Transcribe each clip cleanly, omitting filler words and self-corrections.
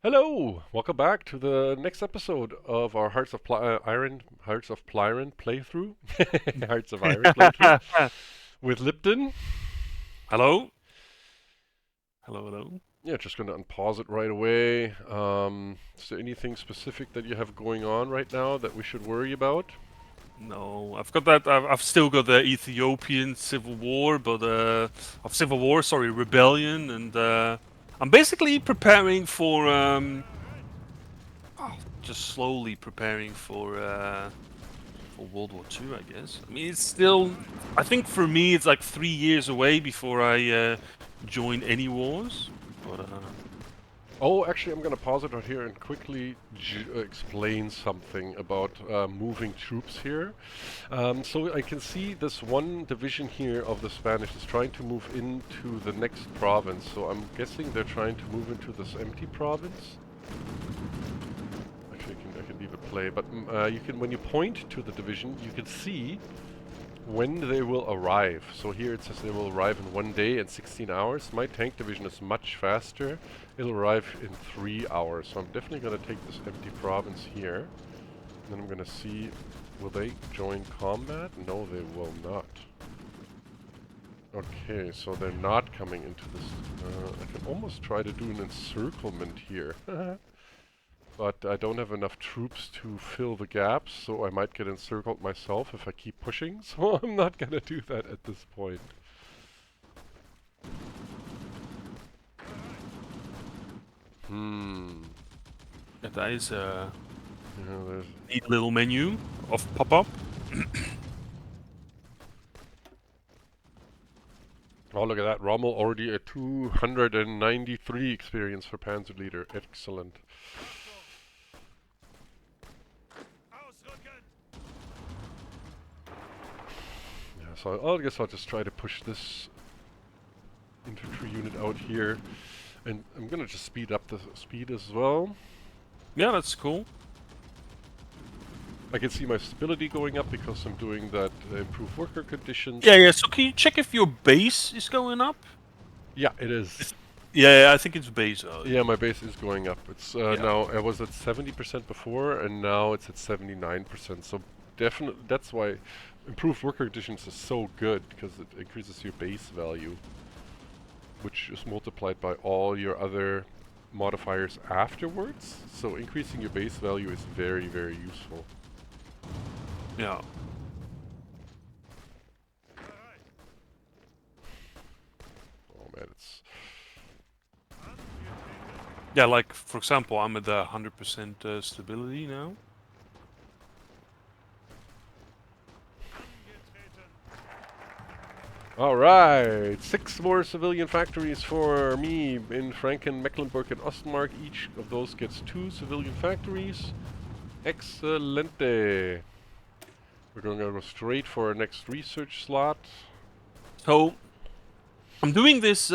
Hello, welcome back to the next episode of our Hearts of Plyron playthrough, Hearts of Iron playthrough with Lipton. Hello? Hello? Yeah, just gonna unpause it right away. Is there anything specific that you have going on right now that we should worry about? No, I've got that. I've still got the Ethiopian civil war, but sorry, rebellion, and I'm basically preparing for just slowly preparing for World War II, I guess. I mean, it's still. I think for me, it's like 3 years away before I join any wars. But Oh, actually, I'm gonna pause it right here and quickly explain something about moving troops here. So I can see this one division here of the Spanish is trying to move into the next province. So I'm guessing they're trying to move into this empty province. Actually, I can leave it play, but you can, when you point to the division, you can see when they will arrive. So here it says they will arrive in 1 day and 16 hours. My tank division is much faster. It'll arrive in 3 hours. So I'm definitely going to take this empty province here. And then I'm going to see, will they join combat? No, they will not. Okay, so they're not coming into this. I can almost try to do an encirclement here. But I don't have enough troops to fill the gaps, so I might get encircled myself if I keep pushing, so I'm not gonna do that at this point. that is a There's neat little menu of pop-up. oh, look at that. Rommel already at 293 experience for Panzer Leader. Excellent. Yeah, so I guess I'll just try to push this infantry unit out here. And I'm gonna just speed up the speed as well. Yeah, that's cool. I can see my stability going up because I'm doing that improved worker conditions. Yeah. So can you check if your base is going up? Yeah, it is. Yeah, I think it's base. Yeah, my base is going up. It's Yeah. now I was at 70% before, and now it's at 79%. So definitely, that's why improved worker conditions is so good because it increases your base value, which is multiplied by all your other modifiers afterwards. So increasing your base value is very, very useful. Yeah. Oh man, it's Yeah, like for example, I'm at the 100% stability now. Alright, 6 more civilian factories for me in Franken, Mecklenburg, and Ostmark. Each of those gets 2 civilian factories. Excelente. We're going to go straight for our next research slot. So I'm doing this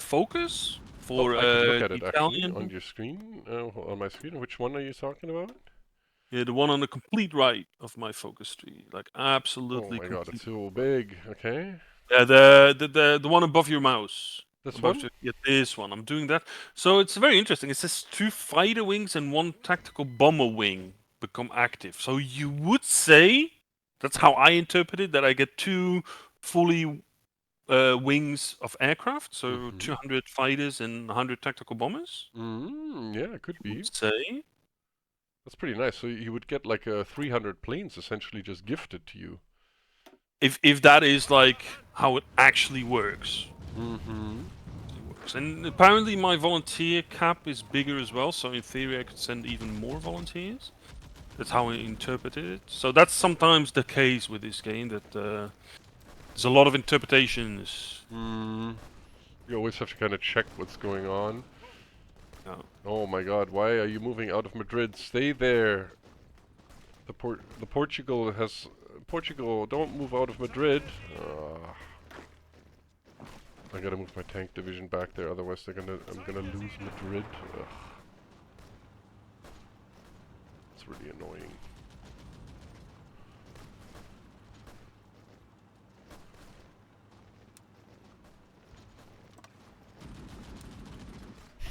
focus for I can look at it actually Italian. on your screen, on my screen. Which one are you talking about? Yeah, the one on the complete right of my focus tree, like Oh absolutely my god, it's complete. so big. Okay. Yeah, the one above your mouse. This Above one? yeah, this one. I'm doing that. So it's very interesting. It says 2 fighter wings and 1 tactical bomber wing become active. So you would say that's how I interpret it, that I get 2 fully wings of aircraft, so 200 fighters and 100 tactical bombers. Yeah, it could You be. would say. That's pretty nice. So you would get like 300 planes essentially just gifted to you. If that is like how it actually works. And apparently my volunteer cap is bigger as well, so in theory I could send even more volunteers. That's how I interpreted it. So that's sometimes the case with this game, that there's a lot of interpretations. You always have to kind of check what's going on. Yeah. Oh my god, why are you moving out of Madrid? Stay there. Portugal, don't move out of Madrid. I gotta move my tank division back there, otherwise I'm gonna lose Madrid. Ugh. It's really annoying.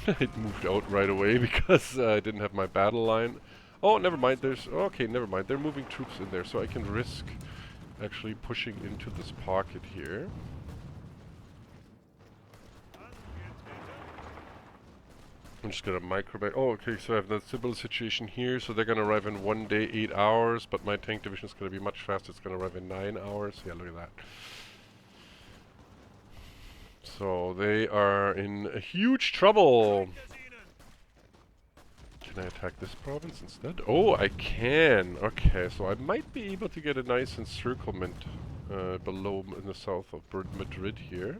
It moved out right away because I didn't have my battle line. Oh, never mind. There's okay. Never mind. They're moving troops in there, so I can risk actually pushing into this pocket here. I'm just gonna microbate. Oh, okay. So I have that similar situation here. So they're gonna arrive in 1 day, 8 hours, but my tank division is gonna be much faster. It's gonna arrive in 9 hours. Yeah, look at that. So they are in a huge trouble. Can I attack this province instead? Oh, I can. Okay, so I might be able to get a nice encirclement below in the south of Madrid here.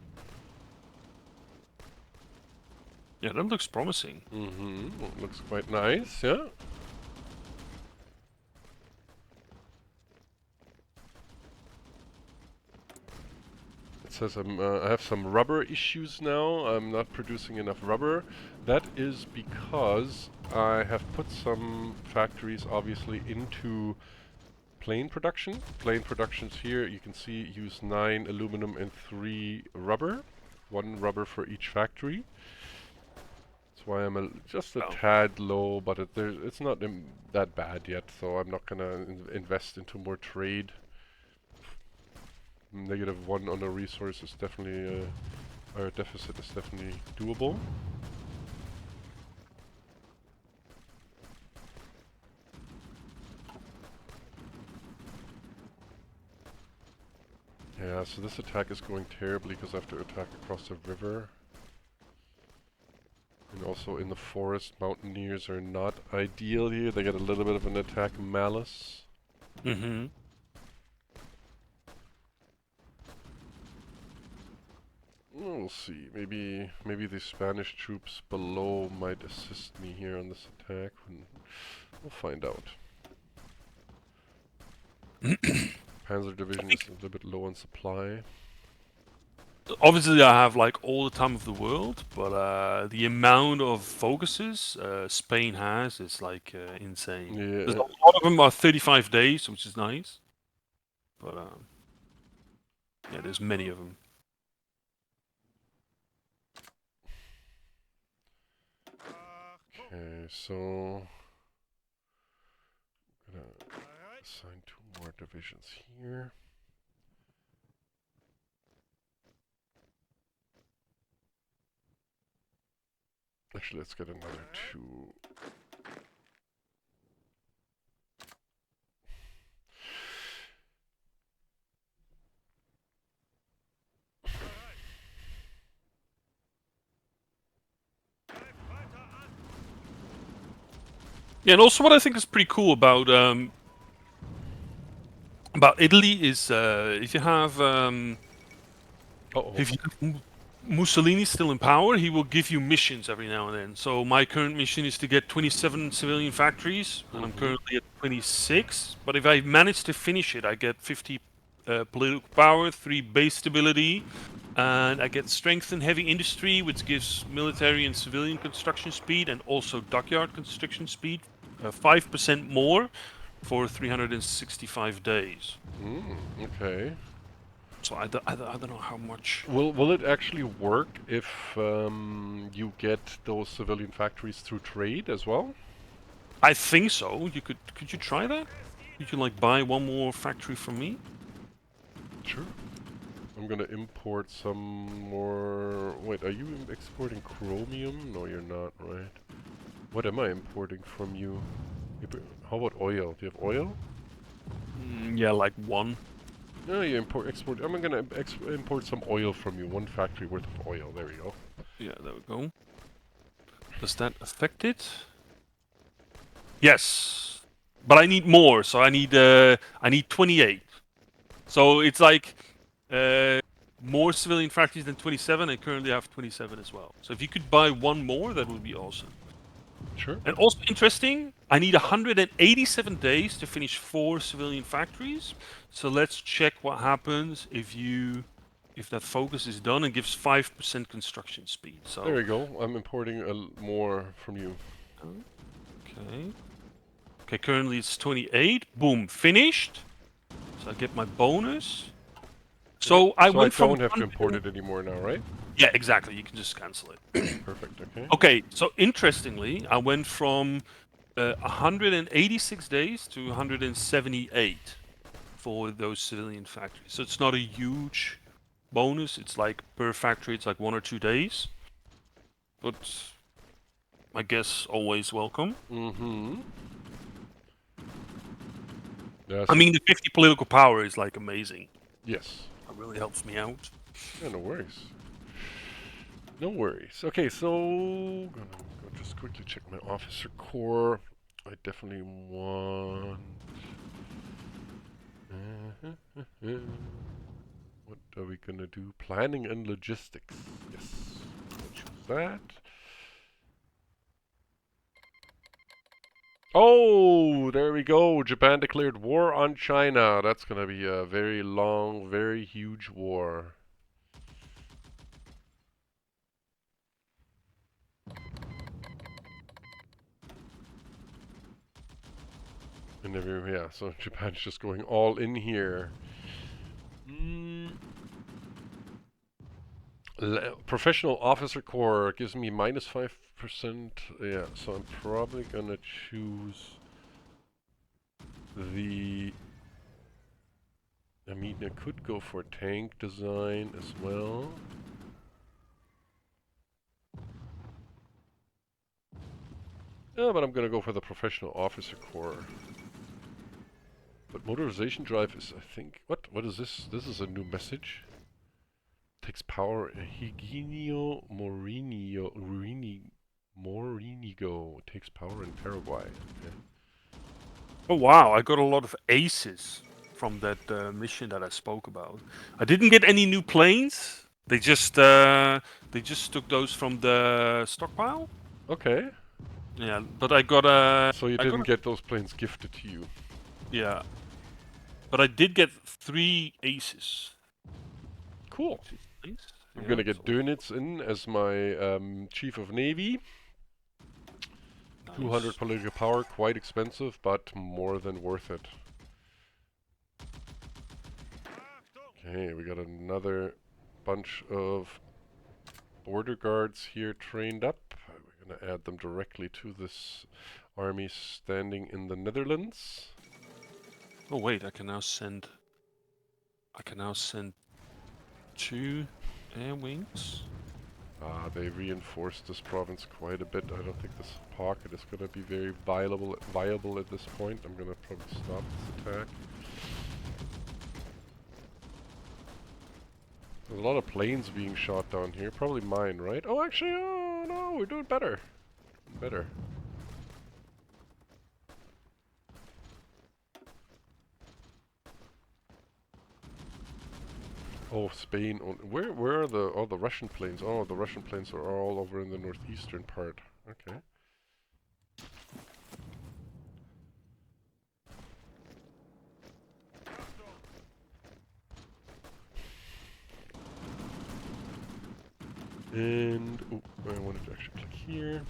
Yeah, that looks promising. Mm-hmm. Looks quite nice, yeah. It says I have some rubber issues now. I'm not producing enough rubber. That is because I have put some factories obviously into plane production. Plane productions here, you can see, use 9 aluminum and 3 rubber. 1 rubber for each factory. That's why I'm just a tad low, but it's not that bad yet, so I'm not gonna invest into more trade. -1 on the resource is definitely, our deficit is definitely doable. Yeah, so this attack is going terribly because I have to attack across the river. And also in the forest, mountaineers are not ideal here. They get a little bit of an attack malice. Mm-hmm. We'll see. Maybe the Spanish troops below might assist me here on this attack. We'll find out. Panzer division is a little bit low on supply. Obviously, I have like all the time of the world, but the amount of focuses Spain has is like insane. Yeah. There's a lot of them are 35 days, which is nice. But yeah, there's many of them. Okay, so I'm gonna assign 2 more divisions here. Actually, let's get another 2. Yeah, and also what I think is pretty cool about Italy is if you have Mussolini still in power, he will give you missions every now and then. So my current mission is to get 27 civilian factories, and I'm currently at 26. But if I manage to finish it, I get 50 political power, 3 base stability, and I get strength in heavy industry, which gives military and civilian construction speed, and also dockyard construction speed, 5% more for 365 days. Okay. So I don't know how much. Will it actually work if you get those civilian factories through trade as well? I think so. Could you try that? Could you like buy 1 more factory from me? Sure. I'm gonna import some more. Wait, are you exporting chromium? No, you're not, right? What am I importing from you? How about oil? Do you have oil? Yeah, like 1. No, you export. I'm gonna import some oil from you. 1 factory worth of oil. There we go. Yeah, there we go. Does that affect it? Yes, but I need more. So I need 28. So it's like more civilian factories than 27. I currently have 27 as well. So if you could buy 1 more, that would be awesome. Sure. And also interesting, I need 187 days to finish 4 civilian factories. So let's check what happens if that focus is done and gives 5% construction speed. So there we go. I'm importing more from you. Okay. Okay, currently it's 28. Boom, finished. So I get my bonus. So I went from. I don't have to import it anymore now, right? Yeah, exactly. You can just cancel it. Perfect, okay. Okay, so interestingly, I went from 186 days to 178 for those civilian factories. So it's not a huge bonus. It's like per factory, it's like 1 or 2 days. But I guess always welcome. Mm-hmm. Yeah, I so mean, the 50 political power is like amazing. yes. It really helps me out. Yeah, no worries. No worries. Okay, so gonna go just quickly check my officer core. I definitely want. What are we gonna do? Planning and logistics. Yes. I'll choose that. Oh, there we go. Japan declared war on China. That's gonna be a very long, very huge war. And yeah, so Japan's just going all in here. Professional officer core gives me minus 5%. Yeah, so I'm probably gonna choose the. I mean, I could go for tank design as well. Yeah, but I'm gonna go for the professional officer core. But motorization drive is, I think, what is this? This is a new message. Takes power. Higinio Morinigo takes power in Paraguay. Okay. Oh wow, I got a lot of aces from that mission that I spoke about. I didn't get any new planes. They just took those from the stockpile. Okay. Yeah, but I got a So you didn't get those planes gifted to you. yeah, but I did get 3 aces. Cool. Nice. I'm Yeah, gonna get Dönitz in as my Chief of Navy. 200 nice. political power, quite expensive, but more than worth it. Okay, we got another bunch of border guards here trained up. We're gonna add them directly to this army standing in the Netherlands. Oh wait, I can now send 2 air wings. They reinforced this province quite a bit. I don't think this pocket is gonna be very viable at this point. I'm gonna probably stop this attack. There's a lot of planes being shot down here. Probably mine, right? Oh, actually, oh no, we're doing better. Better. Oh, Spain. Oh, where are the Russian planes? Oh, the Russian planes are all over in the northeastern part. Okay. And oh, I wanted to actually click here.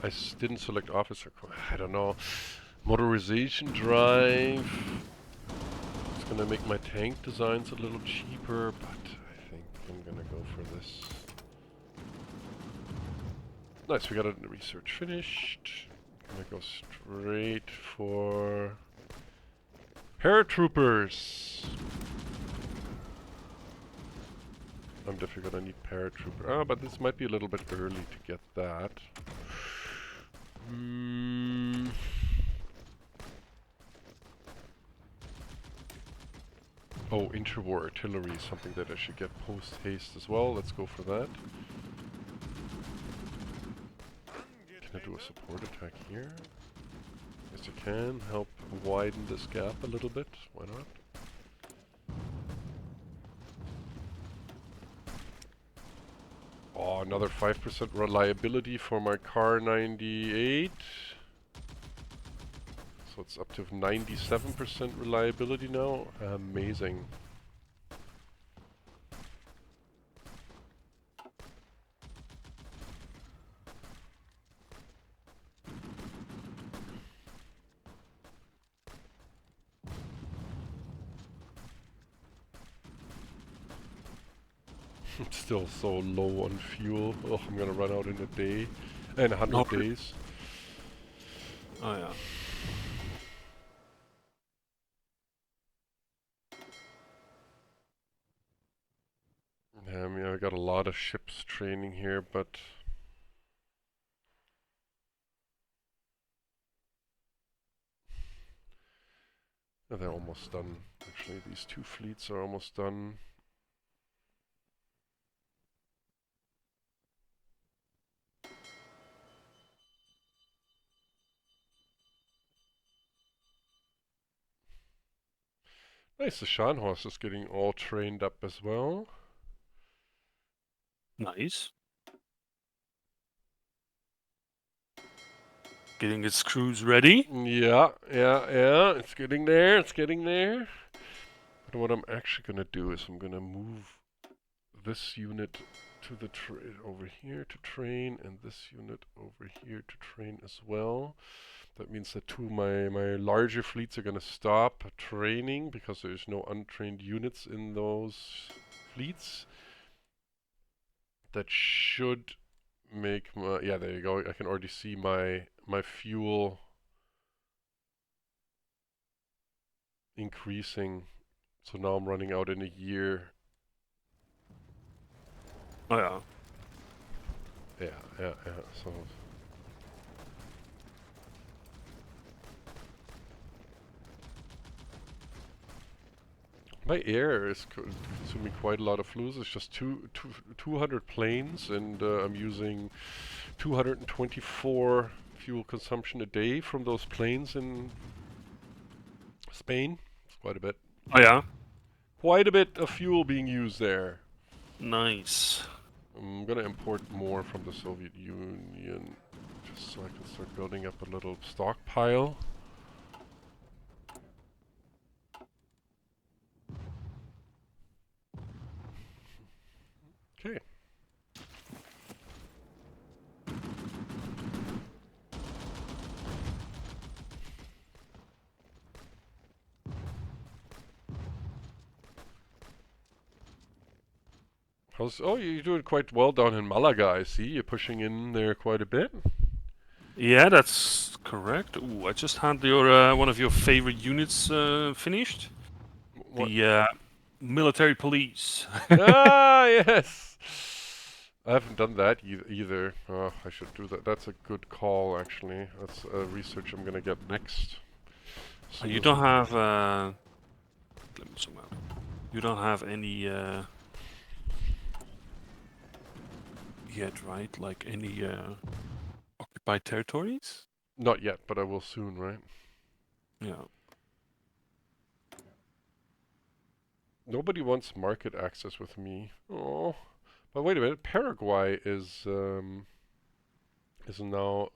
I didn't select officer. I don't know. Motorization drive. It's gonna make my tank designs a little cheaper, but I think I'm gonna go for this. Nice, we got a research finished. Gonna go straight for paratroopers. I'm definitely gonna need paratrooper. Ah, but this might be a little bit early to get that. Oh, interwar artillery is something that I should get post haste as well. Let's go for that. Can I do a support attack here? Yes, I can. Help widen this gap a little bit. Why not? Oh, another 5% reliability for my car 98. So it's up to 97% reliability now. Amazing. I'm still so low on fuel. Oh, I'm gonna run out in a day. In 100 No. days. Oh yeah. Yeah, I mean, I got a lot of ships training here, but they're almost done. Actually, these two fleets are almost done. Nice, the Scharnhorst is getting all trained up as well. Nice. Getting its crews ready. Yeah, it's getting there, it's getting there. But what I'm actually gonna do is I'm gonna move this unit to the over here to train, and this unit over here to train as well. That means that two of my larger fleets are gonna stop training because there's no untrained units in those fleets. That should make my, yeah, there you go. I can already see my fuel increasing. So now I'm running out in a year. Oh yeah. Yeah. So my air is consuming quite a lot of fuel. It's just 200 planes, and I'm using 224 fuel consumption a day from those planes in Spain. It's quite a bit. Oh yeah. Quite a bit of fuel being used there. Nice. I'm gonna import more from the Soviet Union, just so I can start building up a little stockpile. Okay. Oh, you're doing quite well down in Malaga, I see. You're pushing in there quite a bit. Yeah, that's correct. Ooh, I just had your one of your favorite units finished. What? The military police. Ah, yes! I haven't done that either. Oh, I should do that. That's a good call, actually. That's research I'm gonna get next. You don't have. Let me zoom out. You don't have any yet, right? Like any occupied territories? Not yet, but I will soon, right? Yeah. Nobody wants market access with me. Oh, but wait a minute. Paraguay is now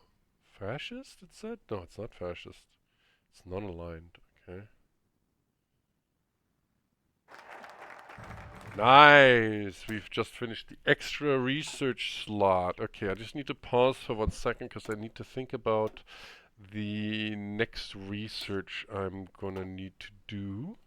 fascist. It said no, it's not fascist. It's non-aligned. Okay. Nice. We've just finished the extra research slot. Okay, I just need to pause for 1 second because I need to think about the next research I'm gonna need to do.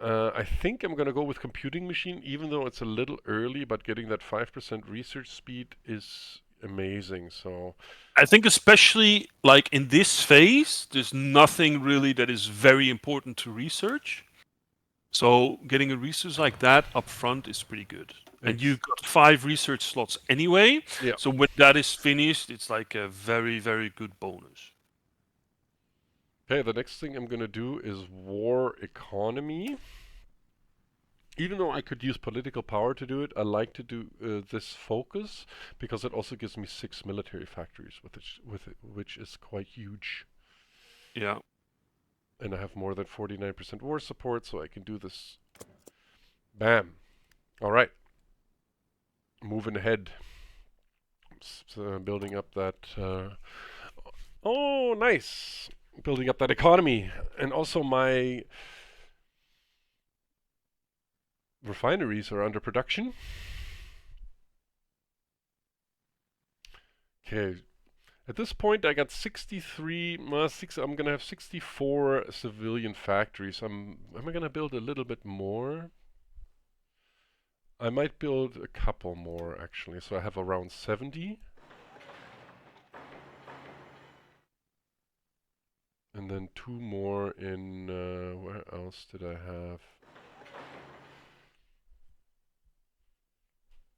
I think I'm gonna go with computing machine, even though it's a little early, but getting that 5% research speed is amazing, so... I think especially like in this phase, there's nothing really that is very important to research. So getting a research like that up front is pretty good. And you've got 5 research slots anyway. Yeah. So when that is finished, it's like a very, very good bonus. Okay, the next thing I'm gonna do is war economy. Even though I could use political power to do it, I like to do this focus because it also gives me 6 military factories, which is quite huge. Yeah. And I have more than 49% war support, so I can do this. Bam. All right. Moving ahead. Building up that... oh, nice. Building up that economy. And also my refineries are under production. Okay. At this point, I got 63, I'm gonna have 64 civilian factories. Am I gonna build a little bit more? I might build a couple more actually. So I have around 70. And then 2 more in, where else did I have?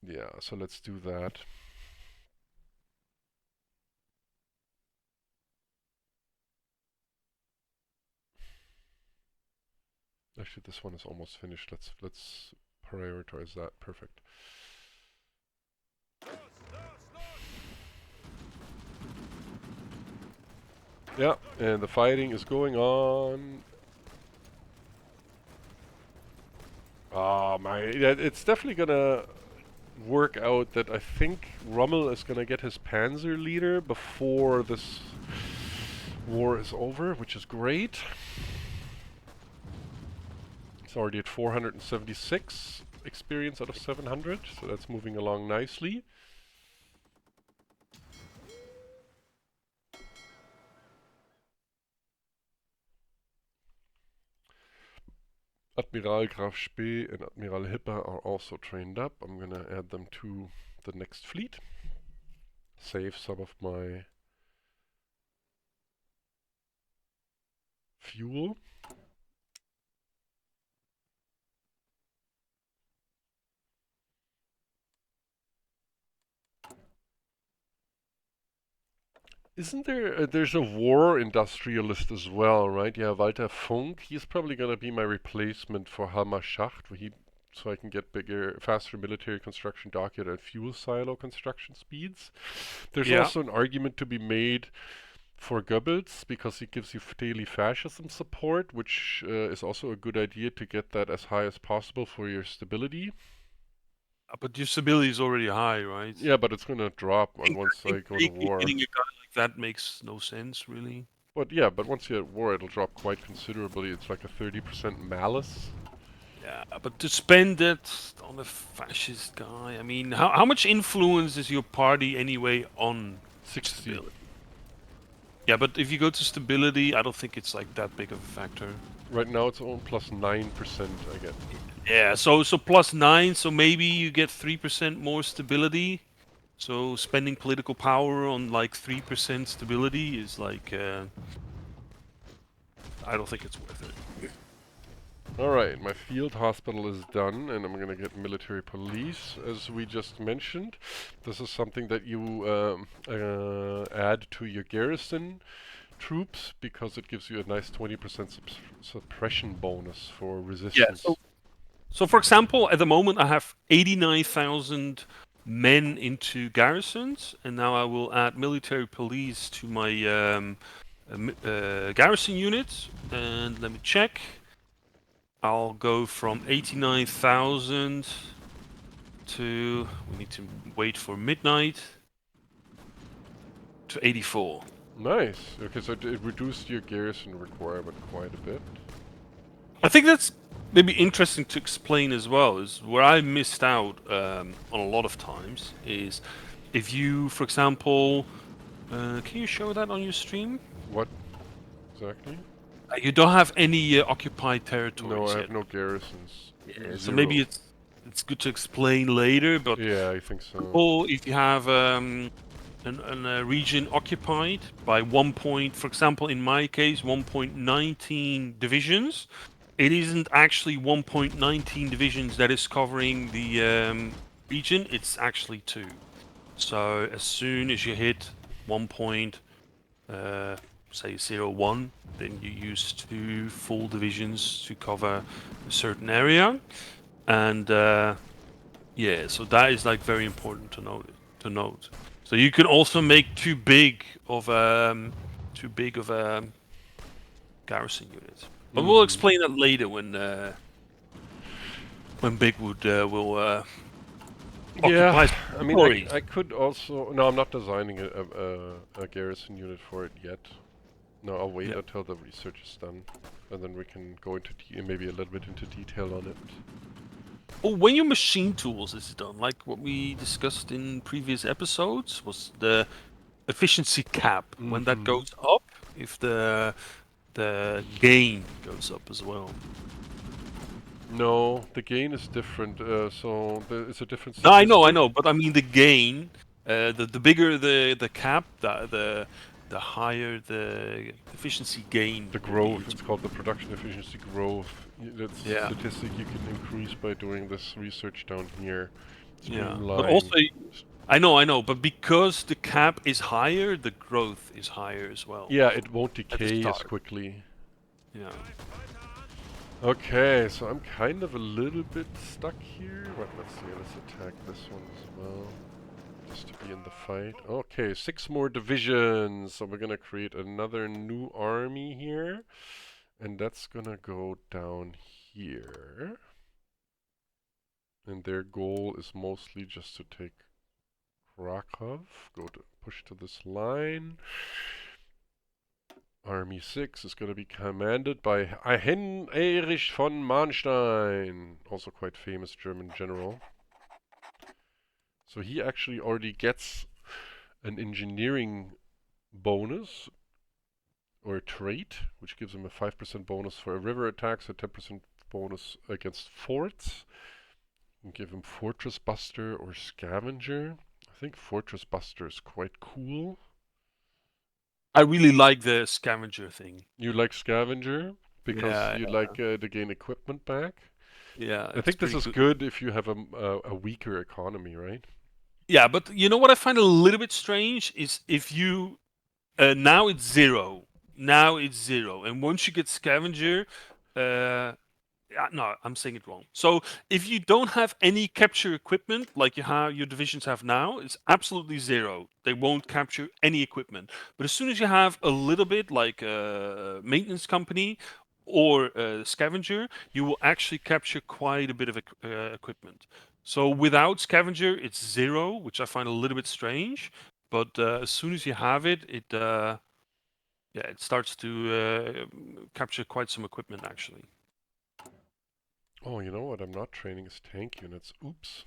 Yeah, so let's do that. Actually, this one is almost finished. Let's prioritize that. Perfect. Yeah, and the fighting is going on. Oh my, yeah, it's definitely gonna work out that I think Rommel is gonna get his Panzer leader before this war is over, which is great. It's already at 476 experience out of 700, so that's moving along nicely. Admiral Graf Spee and Admiral Hipper are also trained up. I'm gonna add them to the next fleet. Save some of my fuel. Isn't there, there's a war industrialist as well, right? Yeah, Walter Funk, he's probably gonna be my replacement for Halmar Schacht, so I can get bigger, faster military construction docket and fuel silo construction speeds. There's Yeah. also an argument to be made for Goebbels, because he gives you daily fascism support, which is also a good idea to get that as high as possible for your stability. But your stability is already high, right? Yeah, but it's gonna drop I think, once I go to war. getting a guy like that makes no sense, really. But yeah, but once you're at war, it'll drop quite considerably. It's like a 30% malice. Yeah, but to spend it on a fascist guy, I mean, how much influence is your party anyway on 60. stability? Yeah, but if you go to stability, I don't think it's like that big of a factor. Right now it's on plus 9% I get. Yeah, so plus 9, so maybe you get 3% more stability. So spending political power on like 3% stability is like, I don't think it's worth it. Alright, my field hospital is done, and I'm gonna get military police, as we just mentioned. This is something that you add to your garrison troops, because it gives you a nice 20% suppression bonus for resistance. Yeah, so for example, at the moment I have 89,000 men into garrisons, and now I will add military police to my garrison units. And let me check. I'll go from 89,000 to, we need to wait for midnight, to 84. Nice. Okay, so it reduced your garrison requirement quite a bit. I think that's maybe interesting to explain as well, is where I missed out on a lot of times is if you, for example, can you show that on your stream? What exactly? You don't have any occupied territories No, I yet. have no garrisons. Yeah, so Zero. maybe it's good to explain later, but yeah, I think so. or if you have a region occupied by 1 point, for example, in my case, 1.19 divisions, it isn't actually 1.19 divisions that is covering the region, it's actually 2. So as soon as you hit 1 point, say 0.1, then you use 2 full divisions to cover a certain area. And yeah, so that is like very important to note. So you can also make too big of a garrison unit. But we'll explain that later when Bigwood will occupy. I mean, I could also. No, I'm not designing a garrison unit for it yet. No, I'll wait until the research is done, and then we can go into maybe a little bit into detail on it. Oh, when your machine tools is done, like what we discussed in previous episodes, was the efficiency cap. When that goes up, if the gain goes up as well. No, the gain is different. So it's a different No, I statistic. know, but I mean the gain, the bigger the cap, the higher the efficiency gain The will be. growth, it's called the production efficiency growth. That's a Yeah, statistic you can increase by doing this research down here. yeah. But also, Streamline. I know, but because the cap is higher, the growth is higher as well Yeah, it won't at the decay as start. quickly. Yeah. Okay, so I'm kind of a little bit stuck here. But let's see, let's attack this one as well. Just to be in the fight. Okay, 6 more divisions. So we're gonna create another new army here. And that's gonna go down here. And their goal is mostly just to take Krakow. Push to this line. Army 6 is going to be commanded by Heinrich von Manstein, also quite famous German general. So he actually already gets an engineering bonus or a trait, which gives him a 5% bonus for a river attacks, a 10% bonus against forts. And give him Fortress Buster or Scavenger. I think Fortress Buster is quite cool. I really like the scavenger thing. You like Scavenger because Yeah, you like to gain equipment back. yeah, I it's think this pretty is good. good if you have a weaker economy, right? Yeah, but you know what I find a little bit strange is if you now it's 0. Now it's 0, and once you get scavenger, no, I'm saying it wrong. So if you don't have any capture equipment like your divisions have now, it's absolutely 0. They won't capture any equipment. But as soon as you have a little bit like a maintenance company or a scavenger, you will actually capture quite a bit of equipment. So without scavenger, it's 0, which I find a little bit strange. But as soon as you have it, yeah, it starts to capture quite some equipment actually. Oh, you know what I'm not training is tank units. Oops.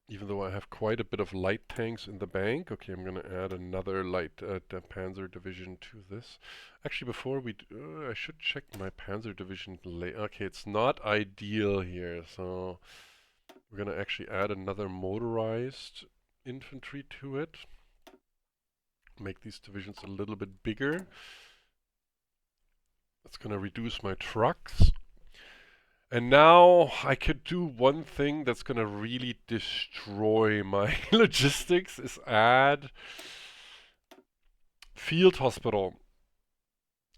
Even though I have quite a bit of light tanks in the bank. Okay, I'm gonna add another light Panzer division to this. Actually, before we I should check my Panzer division okay, it's not ideal here, so we're gonna actually add another motorized infantry to it. Make these divisions a little bit bigger. That's gonna reduce my trucks. And now I could do one thing that's gonna really destroy my logistics is add field hospital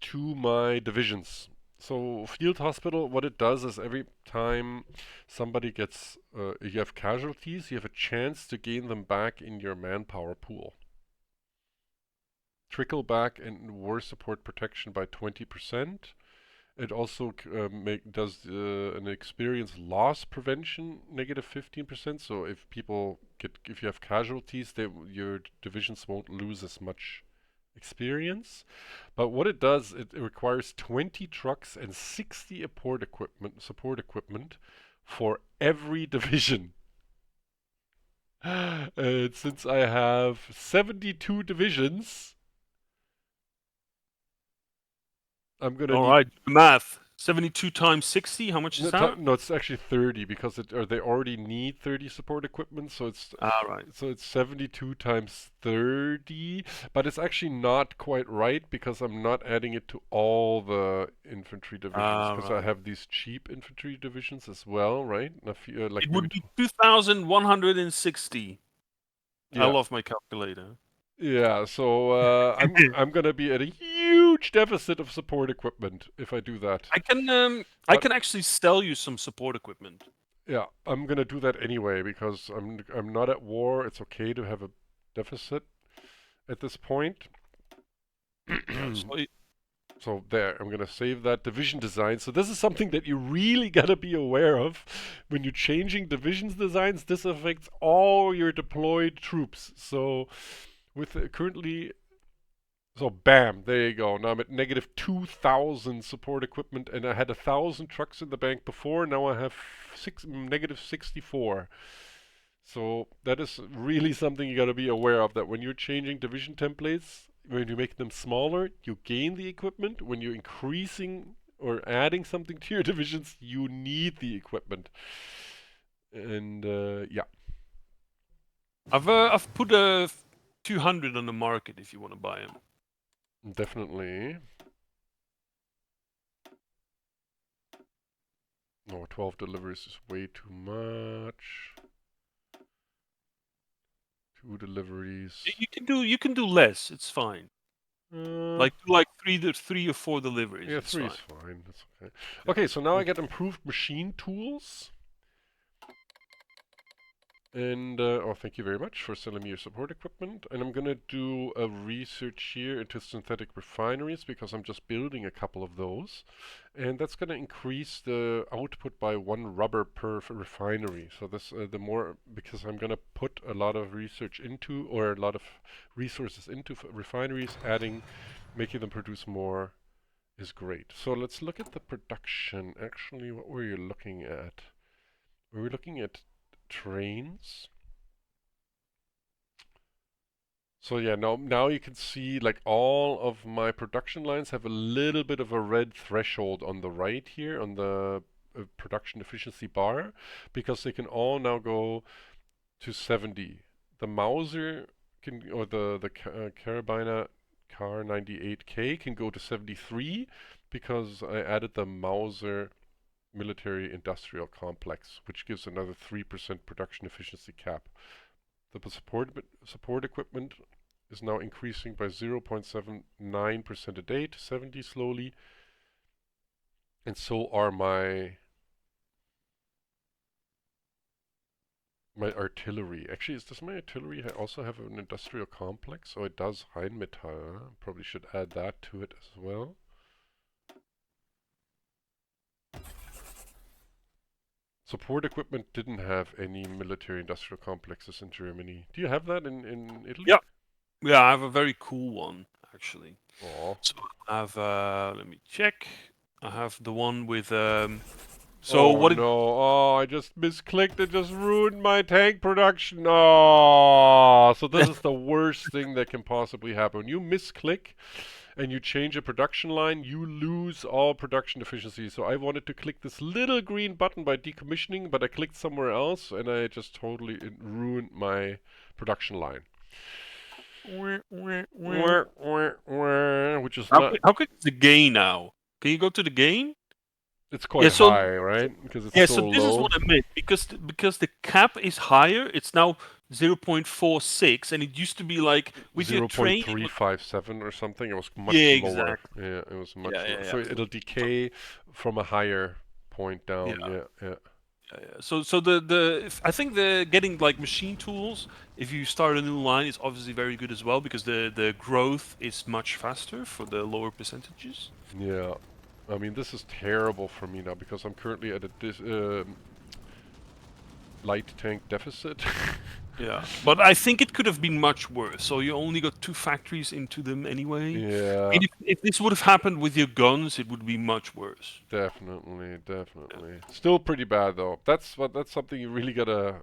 to my divisions. So field hospital, what it does is every time somebody gets, you have casualties, you have a chance to gain them back in your manpower pool. Trickle back and war support protection by 20%. It also does an experience loss prevention negative 15%. So if you have casualties, your divisions won't lose as much experience. But what it does, it requires 20 trucks and 60 support equipment for every division. And since I have 72 divisions, I'm gonna All need right, math. 72 times 60, how much is that? no, it's actually 30 because they already need 30 support equipment, so All right. it's 72 times 30, but it's actually not quite right because I'm not adding it to all the infantry divisions All because I right. have these cheap infantry divisions as well, right? Like It maybe would be 2,160. I yeah. love my calculator. Yeah, so I'm gonna be at a huge deficit of support equipment if I do that. I But can actually sell you some support equipment. yeah, I'm gonna do that anyway because I'm not at war. It's okay to have a deficit at this point. Yeah, So there, I'm gonna save that division design. So this is something that you really gotta be aware of when you're changing divisions designs. This affects all your deployed troops. So with currently, so bam, there you go. Now I'm at negative 2,000 support equipment, and I had 1,000 trucks in the bank before. Now I have negative 64. So that is really something you got to be aware of, that when you're changing division templates, when you make them smaller, you gain the equipment. When you're increasing or adding something to your divisions, you need the equipment. And yeah. I've put a 200 on the market if you want to buy them. Definitely. No, 12 deliveries is way too much. 2 deliveries. You can do less. It's fine. Like do like three or four deliveries. Yeah, it's 3 fine. is fine. That's okay. Yeah. Okay, so now I get improved machine tools. And, oh, thank you very much for selling me your support equipment. And I'm gonna do a research here into synthetic refineries because I'm just building a couple of those. And that's gonna increase the output by 1 rubber per refinery. So this, the more, because I'm gonna put a lot of research into, or a lot of resources into refineries, making them produce more is great. So let's look at the production. Actually, what were you looking at? We were looking at trains. So yeah, now you can see like all of my production lines have a little bit of a red threshold on the right here on the production efficiency bar, because they can all now go to 70. The Mauser can, or the Carabiner Car 98K can go to 73 because I added the Mauser military industrial complex, which gives another 3% production efficiency cap. The support equipment is now increasing by 0.79% a day to 70 slowly, and so are my artillery. Actually, does my artillery also have an industrial complex? Oh, it does. Rheinmetall. Probably should add that to it as well. Support equipment didn't have any military industrial complexes in Germany. Do you have that in Italy? Yeah. Yeah, I have a very cool one actually. Oh. So I have let me check. I have the one with so oh what it no, oh, I just misclicked, it just ruined my tank production. Oh, so this is the worst thing that can possibly happen. When you misclick and you change a production line, you lose all production efficiency. So I wanted to click this little green button by decommissioning, but I clicked somewhere else and I just totally ruined my production line. Which is not... how quick is the gain now? Can you go to the gain? It's quite high, right? Because it's so so this is low. what I meant. Because the cap is higher, it's now 0.46, and it used to be like with your train. 0.357 or something. It was much Yeah, lower. exactly. Yeah, it was much Yeah, lower. yeah, So yeah. it'll decay from a higher point down. Yeah. Yeah, yeah. So I think the getting like machine tools, if you start a new line, is obviously very good as well because the growth is much faster for the lower percentages. Yeah. I mean, this is terrible for me now because I'm currently at a light tank deficit. Yeah, but I think it could have been much worse. So you only got 2 factories into them anyway. Yeah. I mean, if this would have happened with your guns, it would be much worse. Definitely, definitely. Still pretty bad though. That's something you really gotta.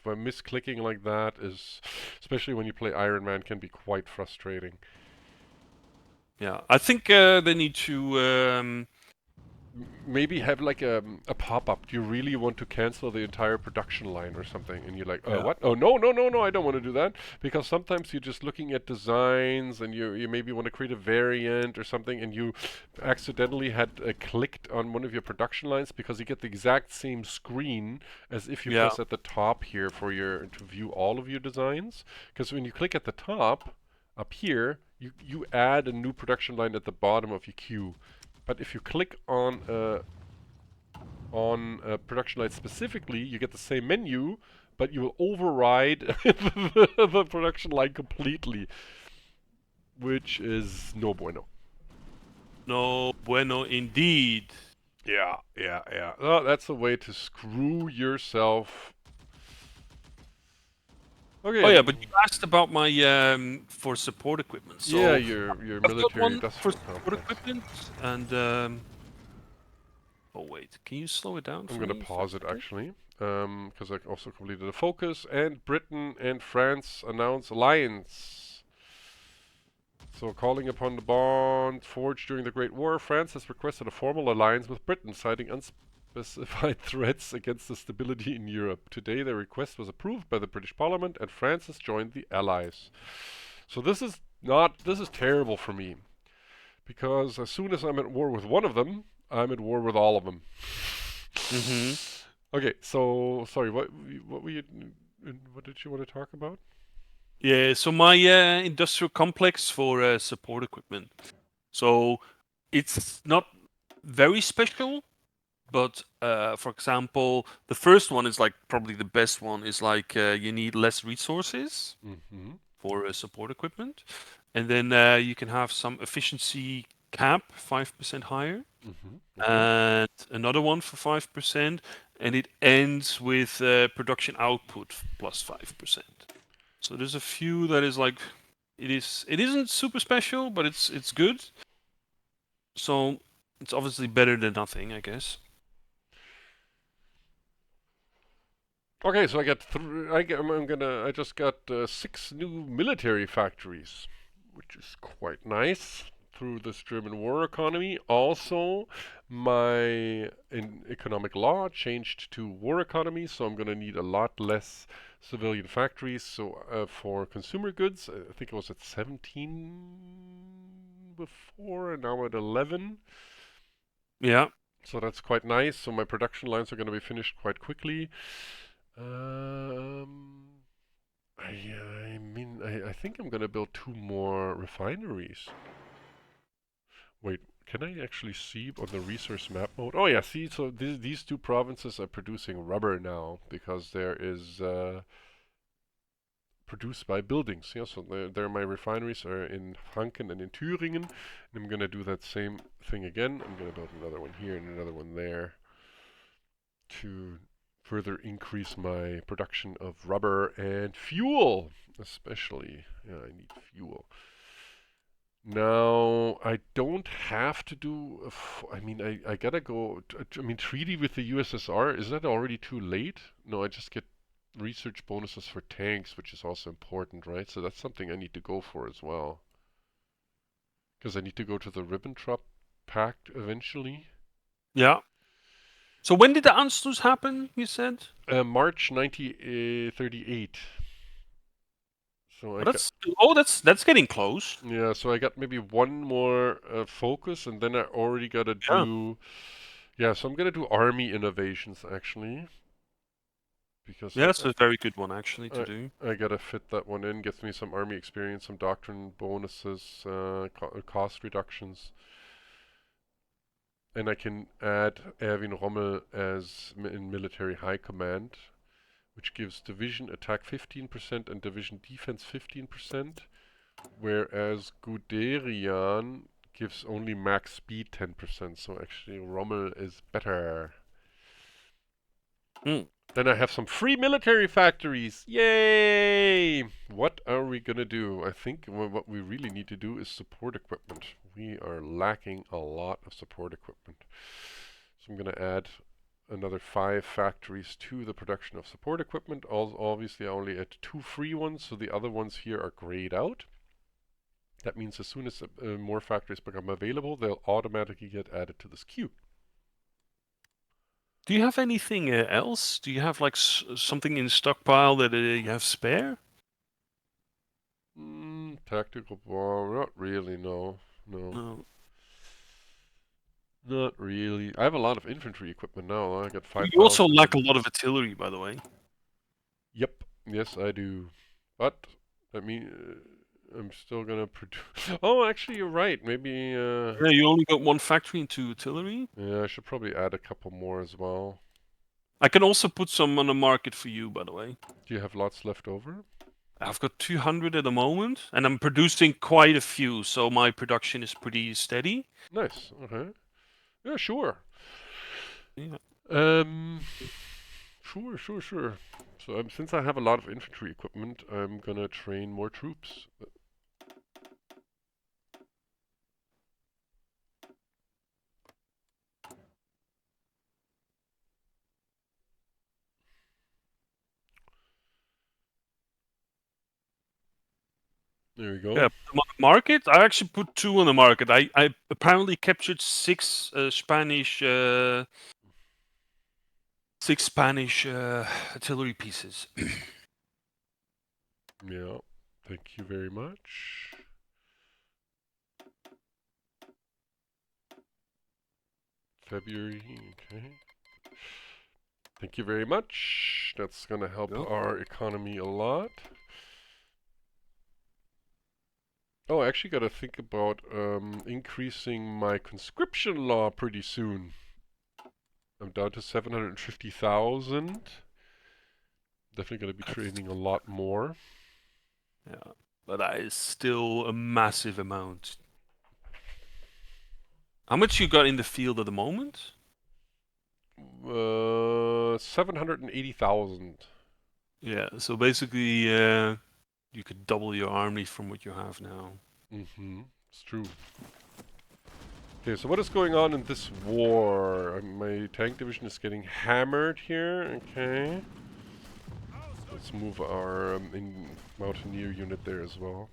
By misclicking like that is, especially when you play Iron Man, can be quite frustrating. Yeah, I think they need to. Maybe have like a pop-up. Do you really want to cancel the entire production line or something? And you're like, Yeah. what? Oh, no, no, no, no, I don't want to do that. Because sometimes you're just looking at designs and you maybe want to create a variant or something, and you accidentally had clicked on one of your production lines because you get the exact same screen as if you Yeah. press at the top here to view all of your designs. Because when you click at the top, up here, you add a new production line at the bottom of your queue. But if you click on a production line specifically, you get the same menu, but you will override the production line completely, which is no bueno. No bueno indeed. Yeah, yeah, yeah. Oh, that's a way to screw yourself. Okay. Oh yeah, but you asked about my for support equipment. So yeah, your I've got military one for industrial support complex. equipment, and oh wait, can you slow it down? I'm gonna pause it actually, because I also completed a focus, and Britain and France announce alliance. So, calling upon the bond forged during the Great War, France has requested a formal alliance with Britain, citing unspecified threats against the stability in Europe. Today, their request was approved by the British Parliament, and France has joined the Allies. So this is terrible for me, because as soon as I'm at war with one of them, I'm at war with all of them. Mm-hmm. Okay, so sorry, what did you want to talk about? Yeah, so my industrial complex for support equipment. So it's not very special, but for example, the first one is like probably the best one is like you need less resources Mm-hmm. for support equipment, and then you can have some efficiency cap 5% higher, Mm-hmm. Okay. and another one for 5%, and it ends with production output plus 5%. So there's a few that is like it isn't super special, but it's good. So it's obviously better than nothing, I guess. Okay, so I got I just got 6 new military factories, which is quite nice through this German war economy. Also, my economic law changed to war economy, so I'm gonna need a lot less civilian factories. So for consumer goods, I think it was at 17 before, and now at 11. Yeah. So that's quite nice. So my production lines are going to be finished quite quickly. Um, I think I'm gonna build 2 more refineries. Wait, can I actually see on the resource map mode? Oh yeah, see, so these 2 provinces are producing rubber now because there is produced by buildings. Yeah, so my refineries are in Franken and in Thüringen, and I'm gonna do that same thing again. I'm gonna build another one here and another one there to further increase my production of rubber and fuel, especially. Yeah, I need fuel. Now, I don't have to do. I mean, I gotta go. I mean, treaty with the USSR, is that already too late? No, I just get research bonuses for tanks, which is also important, right? So that's something I need to go for as well. Because I need to go to the Ribbentrop Pact eventually. Yeah. So when did the Anschluss happen, you said? March 1938. So Oh, I got. that's getting close. Yeah, so I got maybe one more focus, and then I already gotta Yeah. do. Yeah, so I'm gonna do army innovations actually, because Yeah, that's a very good one actually to do. I gotta fit that one in. Gets me some army experience, some doctrine bonuses, cost reductions, and I can add Erwin Rommel as in military high command, which gives division attack 15% and division defense 15%. Whereas Guderian gives only max speed 10%, so actually Rommel is better. Mm. Then I have some free military factories. Yay! What are we gonna do? I think what we really need to do is support equipment. We are lacking a lot of support equipment. So I'm gonna add another 5 factories to the production of support equipment. Obviously I only add 2 free ones, so the other ones here are grayed out. That means as soon as more factories become available, they'll automatically get added to this queue. Do you have anything else? Do you have like something in stockpile that you have spare? Tactical bomb, not really, no. No. No. Not really. I have a lot of infantry equipment now. I got You also 5,000. lack a lot of artillery, by the way. Yep. Yes, I do. But, I mean, I'm still gonna produce. Oh, actually, you're right. Maybe, Yeah, you only got one factory into artillery. yeah, I should probably add a couple more as well. I can also put some on the market for you, by the way. Do you have lots left over? I've got 200 at the moment, and I'm producing quite a few, so my production is pretty steady. Nice. Okay. Yeah, sure. Yeah. Um, sure. So since I have a lot of infantry equipment, I'm gonna train more troops. There we go. Yeah, market. I actually put 2 on the market. I apparently captured 6 Spanish artillery pieces. Yeah. Thank you very much. February. Okay. Thank you very much. That's gonna help Yep. our economy a lot. Oh, I actually gotta think about increasing my conscription law pretty soon. I'm down to 750,000. Definitely gonna be training a lot more. Yeah, but that is still a massive amount. How much you got in the field at the moment? 780,000. Yeah, so basically, you could double your army from what you have now. Mm-hmm. It's true. Okay, so what is going on in this war? My tank division is getting hammered here. Okay. Let's move our Mountaineer unit there as well.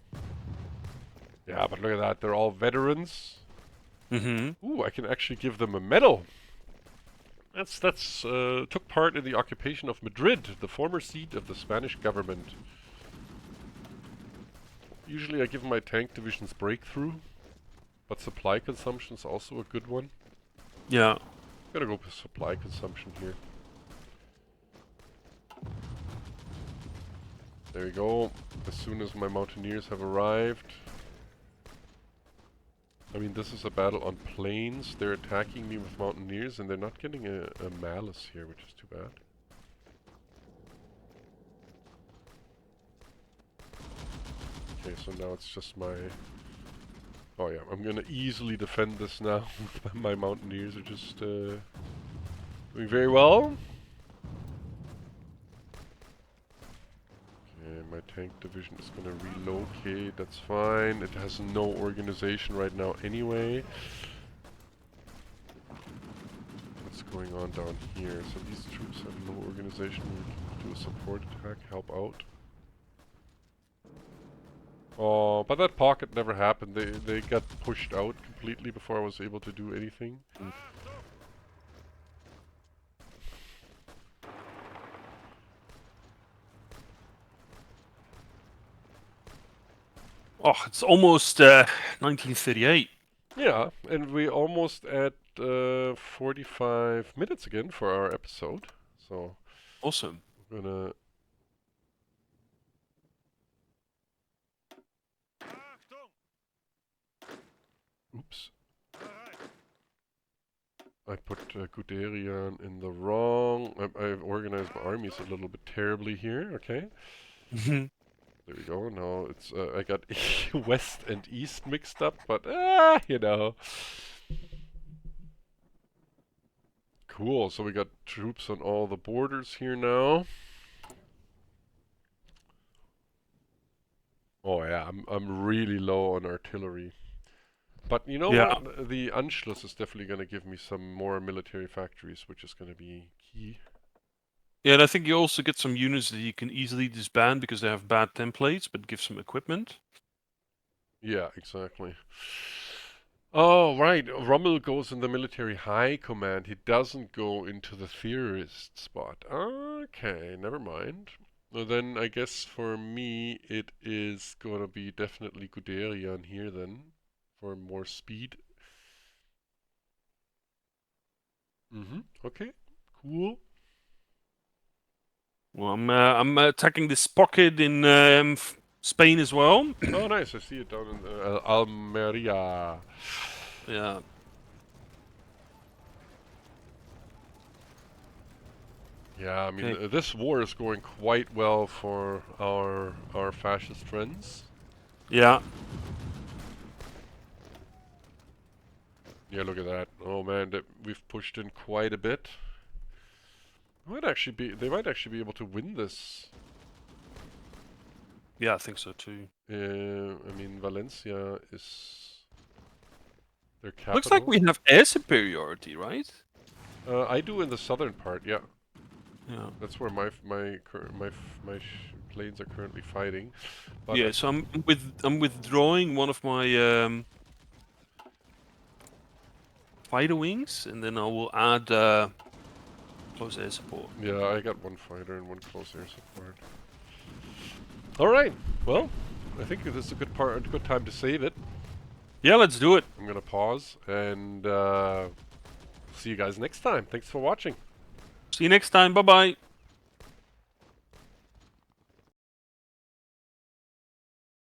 Yeah, but look at that. They're all veterans. Mm-hmm. Ooh, I can actually give them a medal. That's took part in the occupation of Madrid, the former seat of the Spanish government. Usually I give my tank divisions breakthrough, but supply consumption is also a good one. Yeah. Gotta go with supply consumption here. There we go. As soon as my mountaineers have arrived. I mean, this is a battle on plains. They're attacking me with mountaineers, and they're not getting a malice here, which is too bad. Okay, so now it's just my... Oh yeah, I'm gonna easily defend this now. My mountaineers are just doing very well. Okay, my tank division is gonna relocate, that's fine. It has no organization right now anyway. What's going on down here? So these troops have low organization. We can do a support attack, help out. Oh, but that pocket never happened. They got pushed out completely before I was able to do anything. Oh, it's almost 1938. Yeah, and we almost at 45 minutes again for our episode. So Awesome. we're gonna... Oops. I put Guderian in the wrong... I've organized my armies a little bit terribly here, okay. Mm-hmm. There we go, now it's... I got west and east mixed up, but you know. Cool, so we got troops on all the borders here now. Oh yeah, I'm really low on artillery. But you know Yeah. what? The Anschluss is definitely going to give me some more military factories, which is going to be key. Yeah, and I think you also get some units that you can easily disband because they have bad templates, but give some equipment. Yeah, exactly. Oh, right. Rommel goes in the military high command. He doesn't go into the theorist spot. Okay, never mind. Well, then I guess for me it is going to be definitely Guderian here then for more speed. Okay, cool. Well, I'm attacking this pocket in Spain as well. Oh, nice. I see it down in Almeria. Yeah. Yeah, I mean, Okay. this war is going quite well for our fascist friends. Yeah. Yeah, look at that. Oh man, we've pushed in quite a bit. They might actually be able to win this. Yeah, I think so too. I mean, Valencia is their Looks like capital. we have air superiority, right? I do in the southern part, yeah. Yeah. That's where my planes are currently fighting. But Yeah. So I'm withdrawing one of my fighter wings, and then I will add close air support. yeah, I got one fighter and one close air support. All right. Well, I think this is a good time to save it. Yeah, let's do it. I'm gonna pause and see you guys next time. Thanks for watching. See you next time. Bye bye.